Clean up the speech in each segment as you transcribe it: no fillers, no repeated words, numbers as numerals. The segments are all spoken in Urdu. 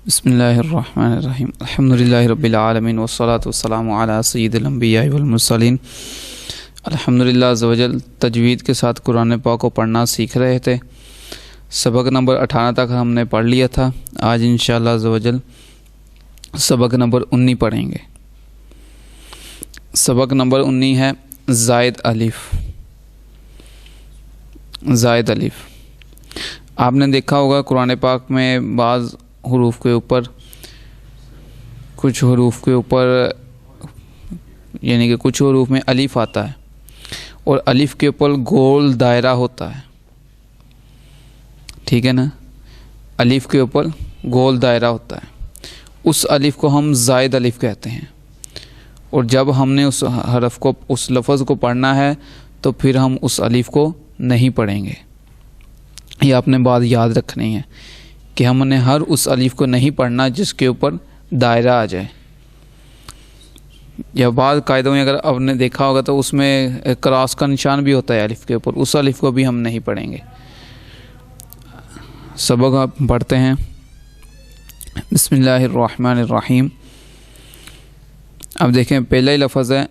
بسم اللہ الرحمن الرحیم الحمدللہ رب العالمین والصلاة والسلام علی سید الانبیاء والمرسلین۔ الحمدللہ عز و جل تجوید کے ساتھ قرآن پاک کو پڑھنا سیکھ رہے تھے۔ سبق نمبر 18 تک ہم نے پڑھ لیا تھا۔ آج انشاءاللہ عز و جل سبق نمبر 19 پڑھیں گے۔ سبق نمبر 19 ہے زائد الف۔ زائد الف آپ نے دیکھا ہوگا قرآن پاک میں بعض حروف کے اوپر کچھ حروف میں الف آتا ہے اور الف کے اوپر گول دائرہ ہوتا ہے، ٹھیک ہے نا۔ الف کے اوپر گول دائرہ ہوتا ہے، اس الف کو ہم زائد الف کہتے ہیں، اور جب ہم نے اس حرف کو اس لفظ کو پڑھنا ہے تو پھر ہم اس الف کو نہیں پڑھیں گے۔ یہ آپ نے بات یاد رکھنی ہے کہ ہم نے ہر اس الف کو نہیں پڑھنا جس کے اوپر دائرہ آ جائے۔ یا بعض قاعدوں میں اگر آپ نے دیکھا ہوگا تو اس میں کراس کا نشان بھی ہوتا ہے الف کے اوپر، اس الف کو بھی ہم نہیں پڑھیں گے۔ سبق آپ پڑھتے ہیں۔ بسم اللہ الرحمن الرحیم۔ اب دیکھیں پہلا ہی لفظ ہے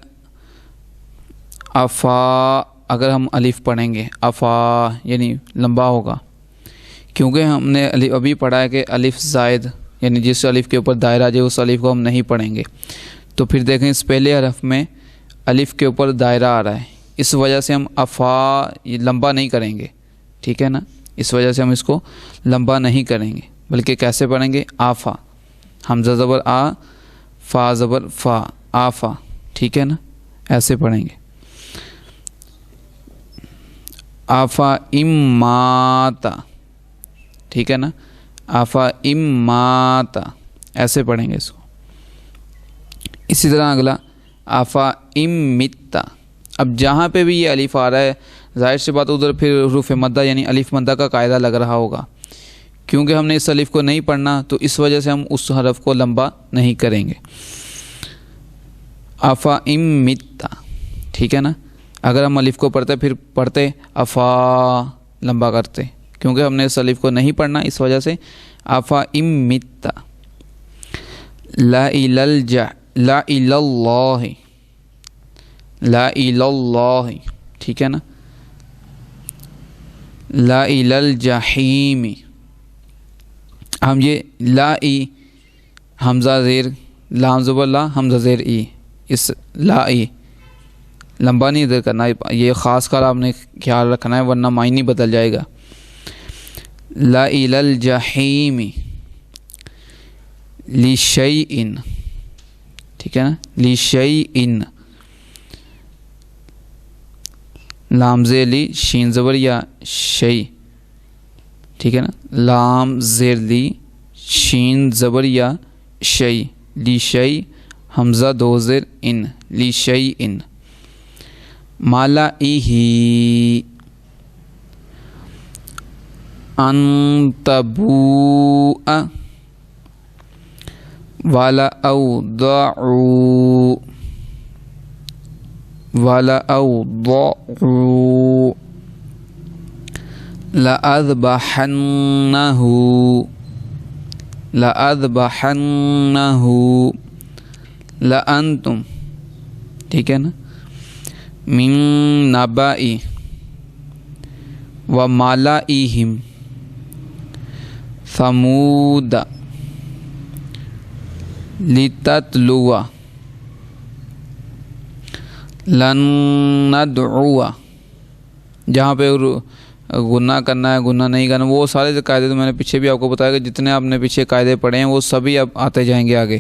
افا۔ اگر ہم الف پڑھیں گے افا یعنی لمبا ہوگا، کیونکہ ہم نے ابھی پڑھا ہے کہ الف زائد یعنی جس الف کے اوپر دائرہ آ جائے اس الف کو ہم نہیں پڑھیں گے۔ تو پھر دیکھیں اس پہلے حرف میں الف کے اوپر دائرہ آ رہا ہے، اس وجہ سے ہم افا لمبا نہیں کریں گے، ٹھیک ہے نا۔ اس وجہ سے ہم اس کو لمبا نہیں کریں گے، بلکہ کیسے پڑھیں گے؟ آفا، حمزہ زبر آ، فا زبر فا، آفا، ٹھیک ہے نا، ایسے پڑھیں گے۔ آفا اماتا، ٹھیک ہے نا، آفا اماتا، ایسے پڑھیں گے اس کو۔ اسی طرح اگلا آفا امتا۔ اب جہاں پہ بھی یہ الف آ رہا ہے ظاہر سی بات ادھر پھر حروف مدہ یعنی الف مدہ کا قاعدہ لگ رہا ہوگا، کیونکہ ہم نے اس الف کو نہیں پڑھنا تو اس وجہ سے ہم اس حرف کو لمبا نہیں کریں گے۔ آفا امتا، ٹھیک ہے نا۔ اگر ہم الف کو پڑھتے افا لمبا کرتے، کیونکہ ہم نے اس الف کو نہیں پڑھنا اس وجہ سے آفا امتا۔ لا الالجا، لا الاللہ، لا الاللہ، ٹھیک ہے نا۔ لا الالجحیم، ہم یہ لا ای حمزہ زیر لام زبر لا حمزہ زیر ای، اس لا ای لمبا نہیں ادھر کرنا، یہ خاص کر آپ نے خیال رکھنا ہے ورنہ معنی بدل جائے گا۔ لا الالجحیم لشیئن، ٹھیک ہے نا، لشیئن، لام زیر لی شین زبر یا شی، ٹھیک ہے نا، لام زیر لی شین زبر یا شی، لشی حمزہ دو زیر ان، لشیئن۔ مالا ایہی ان تبوء ولا اوضعوا ولا اوضعوا لأذبحنه لأذبحنه لأنتم، ٹھیک ہے نا۔ من نبائی وملائہم ثمود لتتلو لن ندعو، جہاں پہ گناہ کرنا ہے گناہ نہیں کرنا وہ سارے قاعدے تو میں نے پیچھے بھی آپ کو بتایا کہ جتنے آپ نے پیچھے قاعدے پڑھے ہیں وہ سبھی اب آتے جائیں گے آگے،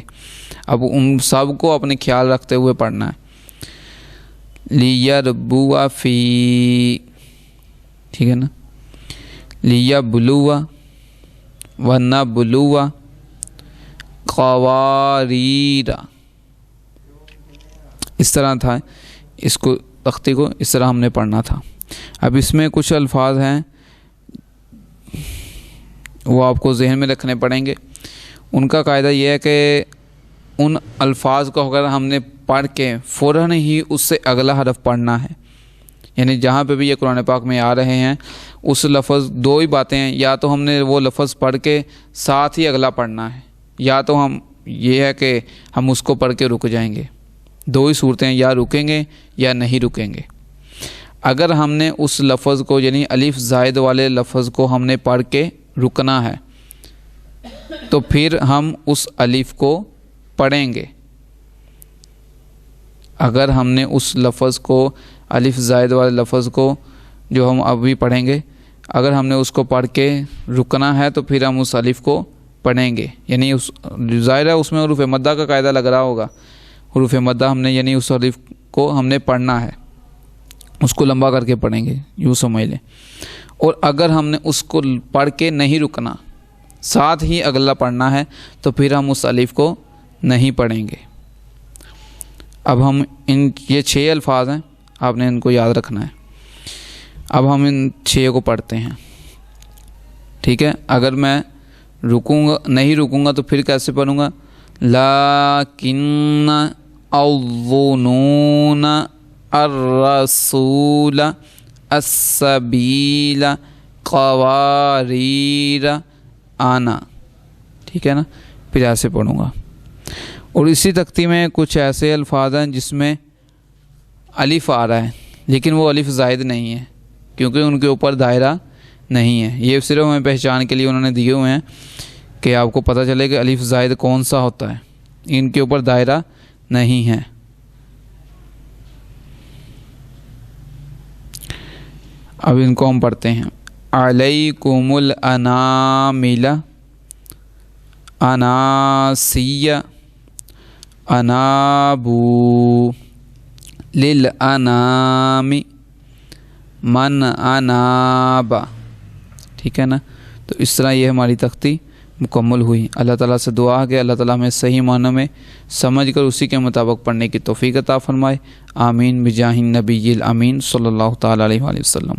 اب ان سب کو اپنے خیال رکھتے ہوئے پڑھنا ہے۔ لیربوا فی، ٹھیک ہے نا، لیبلوا ونبلوا قواریر، اس طرح تھا، اس کو تختی کو اس طرح ہم نے پڑھنا تھا۔ اب اس میں کچھ الفاظ ہیں وہ آپ کو ذہن میں رکھنے پڑیں گے۔ ان کا قاعدہ یہ ہے کہ ان الفاظ کو اگر ہم نے پڑھ کے فوراً ہی اس سے اگلا حرف پڑھنا ہے، یعنی جہاں پہ بھی یہ قرآن پاک میں آ رہے ہیں اس لفظ دو ہی باتیں ہیں، یا تو ہم نے وہ لفظ پڑھ کے ساتھ ہی اگلا پڑھنا ہے، یا تو ہم یہ ہے کہ ہم اس کو پڑھ کے رک جائیں گے، دو ہی صورتیں ہیں، یا رکیں گے یا نہیں رکیں گے۔ اگر ہم نے اس لفظ کو یعنی الف زائد والے لفظ کو ہم نے پڑھ کے رکنا ہے تو پھر ہم اس الف کو پڑھیں گے۔ اگر ہم نے اس لفظ کو الف زائد والے لفظ کو جو ہم ابھی پڑھیں گے، اگر ہم نے اس کو پڑھ کے رکنا ہے تو پھر ہم اس الف کو پڑھیں گے، یعنی اس ظاہر ہے اس میں حروف مدہ کا قاعدہ لگ رہا ہوگا، حروف مدہ ہم نے یعنی اس الف کو ہم نے پڑھنا ہے، اس کو لمبا کر کے پڑھیں گے، یوں سمجھ لیں۔ اور اگر ہم نے اس کو پڑھ کے نہیں رکنا، ساتھ ہی اگلا پڑھنا ہے تو پھر ہم اس الف کو نہیں پڑھیں گے۔ اب ہم یہ 6 الفاظ ہیں، آپ نے ان کو یاد رکھنا ہے۔ اب ہم ان 6 کو پڑھتے ہیں، ٹھیک ہے۔ اگر میں نہیں رکوں گا تو پھر کیسے پڑھوں گا؟ لیکن الظنون الرسول السبیل قواریر آنا، ٹھیک ہے نا، پھر ایسے پڑھوں گا۔ اور اسی تختی میں کچھ ایسے الفاظ ہیں جس میں الف آ رہا ہے لیکن وہ الف زائد نہیں ہے کیونکہ ان کے اوپر دائرہ نہیں ہے۔ یہ صرف ہمیں پہچان کے لیے انہوں نے دیے ہوئے ہیں کہ آپ کو پتہ چلے کہ الف زائد کون سا ہوتا ہے، ان کے اوپر دائرہ نہیں ہے۔ اب ان کو ہم پڑھتے ہیں۔ علیکم الانامل اناسی انابو للانام من اناب، ٹھیک ہے نا۔ تو اس طرح یہ ہماری تختی مکمل ہوئی۔ اللہ تعالیٰ سے دعا ہے کہ اللہ تعالیٰ ہمیں صحیح معنوں میں سمجھ کر اسی کے مطابق پڑھنے کی توفیق عطا فرمائے۔ آمین بجاہ النبی الامین صلی اللہ تعالیٰ علیہ وآلہ وسلم۔